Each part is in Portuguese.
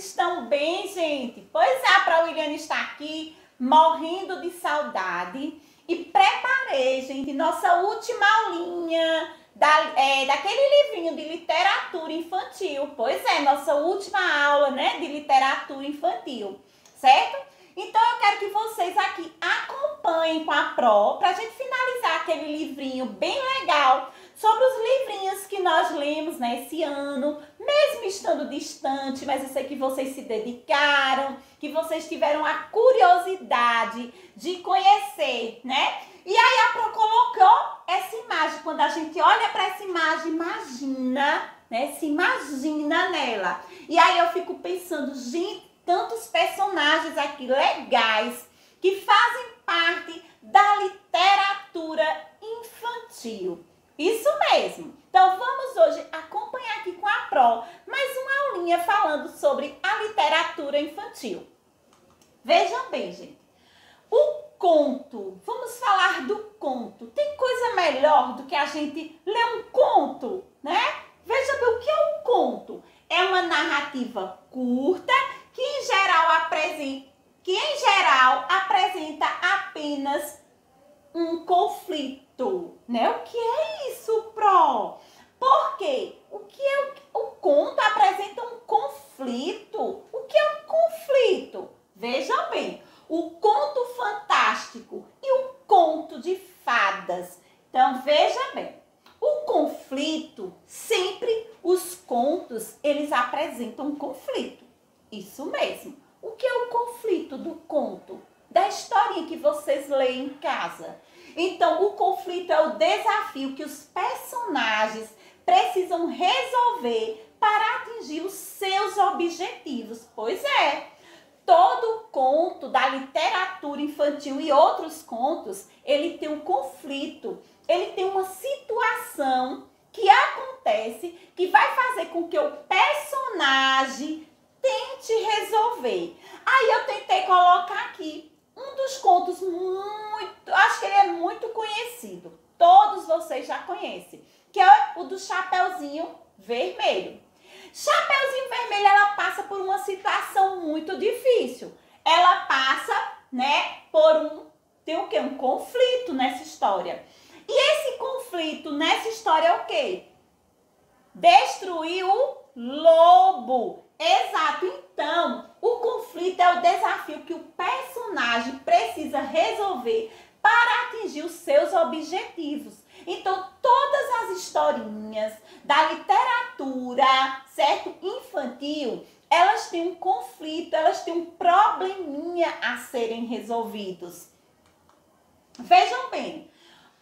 estão bem, gente? Pois é, a Prauliane está aqui, morrendo de saudade. E preparei, gente, nossa última aulinha daquele livrinho de literatura infantil. Pois é, nossa última aula, né, de literatura infantil, certo? Então, eu quero que vocês aqui acompanhem com a Pro, para a gente finalizar aquele livrinho bem legal sobre os livrinhos que nós lemos, né, esse ano, mesmo estando distante, mas eu sei que vocês se dedicaram, que vocês tiveram a curiosidade de conhecer, né? E aí a Pro colocou essa imagem. Quando a gente olha para essa imagem, imagina, né? Se imagina nela. E aí eu fico pensando, gente, tantos personagens aqui legais que fazem parte da literatura infantil. Isso mesmo. Então vamos hoje acompanhar aqui com a Pro mais uma aulinha falando sobre a literatura infantil. Vejam bem, gente. O conto. Vamos falar do conto. Tem coisa melhor do que a gente ler um conto, né? Veja bem, o que é um conto? É uma narrativa curta que em geral apresenta apenas um conflito, né? O que é isso, Pro? Por quê? O conto apresenta um conflito. O que é um conflito? Vejam bem, o conto fantástico e o conto de fadas. Então, veja bem, o conflito, sempre os contos, eles apresentam um conflito. Isso mesmo. O que é o conflito do conto? Da historinha que vocês leem em casa. Então, o conflito é o desafio que os personagens precisam resolver para atingir os seus objetivos. Pois é, todo conto da literatura infantil e outros contos, ele tem um conflito, ele tem uma situação que acontece que vai fazer com que o personagem tente resolver. Aí eu tentei colocar aqui um dos contos acho que ele é muito conhecido. Todos vocês já conhecem, que é o do Chapeuzinho Vermelho. Chapeuzinho Vermelho, ela passa por uma situação muito difícil. Ela passa, né, tem o quê? Um conflito nessa história. E esse conflito nessa história é o quê? Destruir o lobo. Exato. Então, o conflito é o desafio que o personagem precisa resolver para atingir os seus objetivos. Então, todas as historinhas da literatura, certo? Infantil, elas têm um conflito, elas têm um probleminha a serem resolvidos. Vejam bem,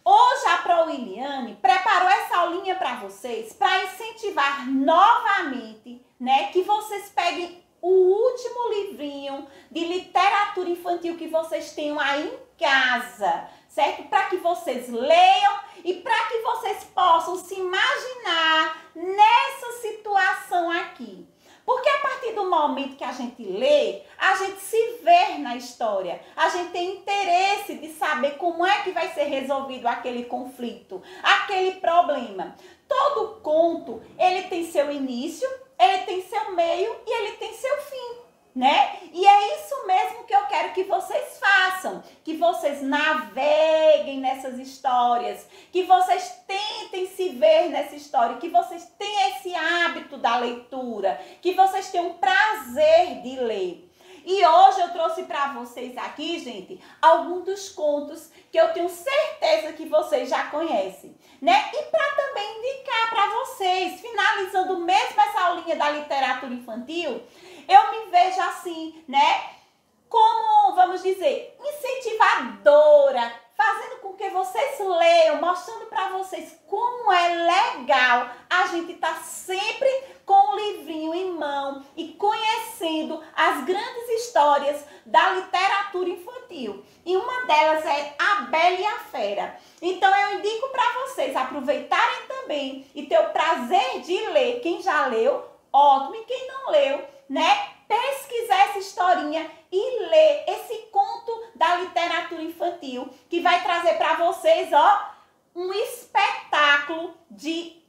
hoje a Prauliane preparou essa aulinha para vocês para incentivar novamente, né, que vocês peguem o último livrinho de literatura infantil que vocês tenham aí em casa, certo? Para que vocês leiam e para que vocês possam se imaginar nessa situação aqui. Porque a partir do momento que a gente lê, a gente se vê na história. A gente tem interesse de saber como é que vai ser resolvido aquele conflito, aquele problema. Todo conto, ele tem seu início, ele tem seu meio e ele tem seu fim, né? E é isso mesmo que eu quero que vocês façam, que vocês naveguem nessas histórias, que vocês tentem se ver nessa história, que vocês tenham esse hábito da leitura, que vocês tenham prazer de ler. E hoje eu trouxe para vocês aqui, gente, alguns dos contos que eu tenho certeza que vocês já conhecem, né? E para também indicar para vocês, finalizando mesmo essa aulinha da literatura infantil, eu me vejo assim, né? Como, vamos dizer, incentivadora, fazendo com que vocês leiam, mostrando para vocês como é legal a gente estar sempre com o livrinho em mão e conhecendo as grandes histórias da literatura infantil. E uma delas é A Bela e a Fera. Então eu indico para vocês aproveitarem também e ter o prazer de ler. Quem já leu, ótimo. E quem não leu, né? Pesquisar essa historinha e ler esse conto da literatura infantil que vai trazer para vocês, ó, um espetáculo de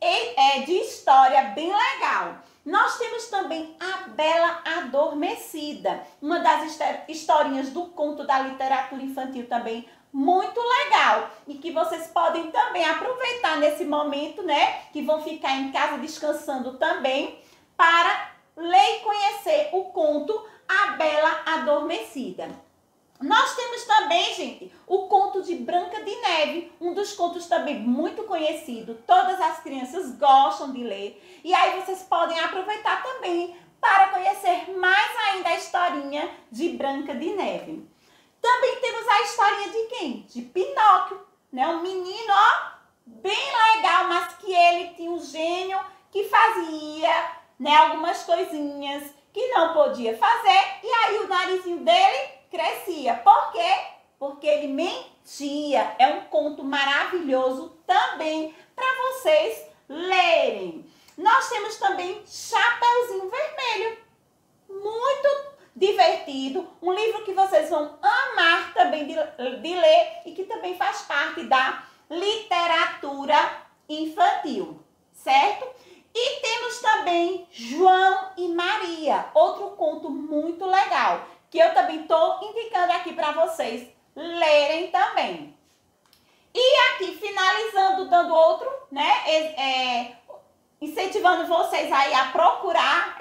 história bem legal. Nós temos também A Bela Adormecida, uma das historinhas do conto da literatura infantil também muito legal e que vocês podem também aproveitar nesse momento, né, que vão ficar em casa descansando também, para ler e conhecer o conto A Bela Adormecida. Nós temos também, gente, o conto de Branca de Neve, um dos contos também muito conhecido. Todas as crianças gostam de ler. E aí vocês podem aproveitar também para conhecer mais ainda a historinha de Branca de Neve. Também temos a historinha de quem? De Pinóquio, né? Um menino, ó, bem legal, mas que ele tinha um gênio que fazia, né, algumas coisinhas que não podia fazer. E aí o narizinho dele crescia. Por quê? Porque ele mentia. É um conto maravilhoso também para vocês lerem. Nós temos também Chapeuzinho Vermelho. Muito divertido. Um livro que vocês vão amar também de ler e que também faz parte da literatura infantil, certo? E temos também João e Maria, outro conto muito legal, que eu também estou indicando aqui para vocês lerem também. E aqui, finalizando, dando outro, né, incentivando vocês aí a procurar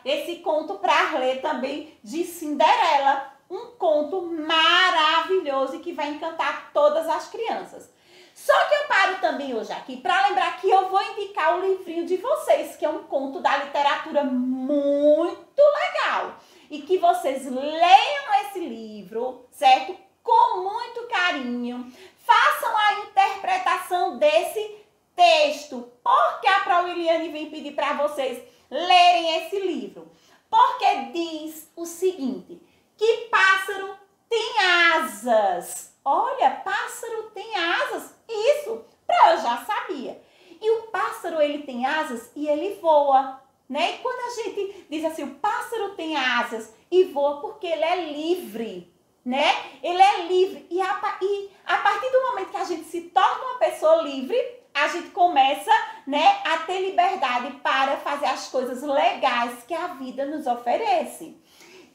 esse conto para ler também, de Cinderela, um conto maravilhoso e que vai encantar todas as crianças. Só que eu paro também hoje aqui para lembrar que eu vou indicar o livrinho de vocês, que é um conto da literatura muito legal. E que vocês leiam esse livro, certo? Com muito carinho. Façam a interpretação desse texto. Porque a Prowiliane vem pedir para vocês lerem esse livro? Porque diz o seguinte, que pássaro tem asas. Olha, pássaro tem asas. Isso, eu já sabia. E o pássaro, ele tem asas e ele voa, né? E quando a gente diz assim, o pássaro tem asas e voa porque ele é livre, né? Ele é livre. E a partir do momento que a gente se torna uma pessoa livre, a gente começa, né, a ter liberdade para fazer as coisas legais que a vida nos oferece.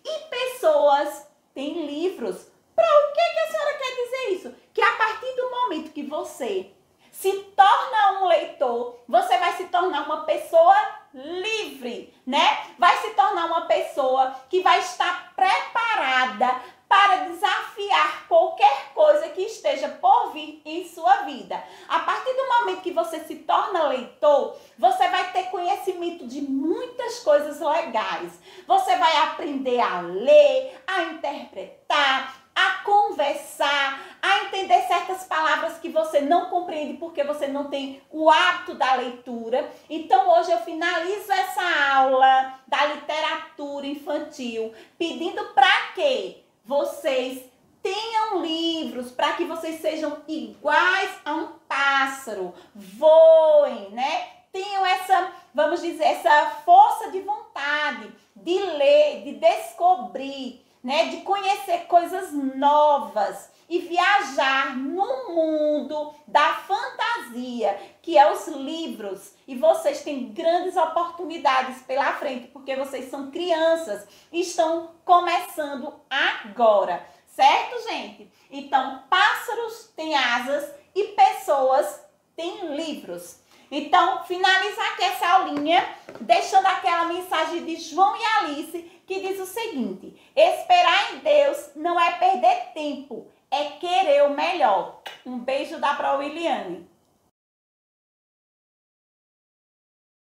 E pessoas têm livros. Para o que a senhora quer dizer isso? Que a partir do momento que você se torna um leitor, você vai se tornar uma pessoa livre, né? Vai se tornar uma pessoa que vai estar preparada para desafiar qualquer coisa que esteja por vir em sua vida. A partir do momento que você se torna leitor, você vai ter conhecimento de muitas coisas legais. Você vai aprender a ler, a interpretar, a conversar, a entender certas palavras que você não compreende porque você não tem o hábito da leitura. Então hoje eu finalizo essa aula da literatura infantil pedindo para que vocês tenham livros, para que vocês sejam iguais a um pássaro, voem, né? Tenham essa, vamos dizer, essa força de vontade de ler, de descobrir, né, de conhecer coisas novas e viajar no mundo da fantasia, que é os livros. E vocês têm grandes oportunidades pela frente, porque vocês são crianças e estão começando agora, certo, gente? Então, pássaros têm asas e pessoas têm livros. Então, finalizar aqui essa aulinha, deixando aquela mensagem de João e Alice, que diz o seguinte: esperar em Deus não é perder tempo, é querer o melhor. Um beijo da Prowiliane.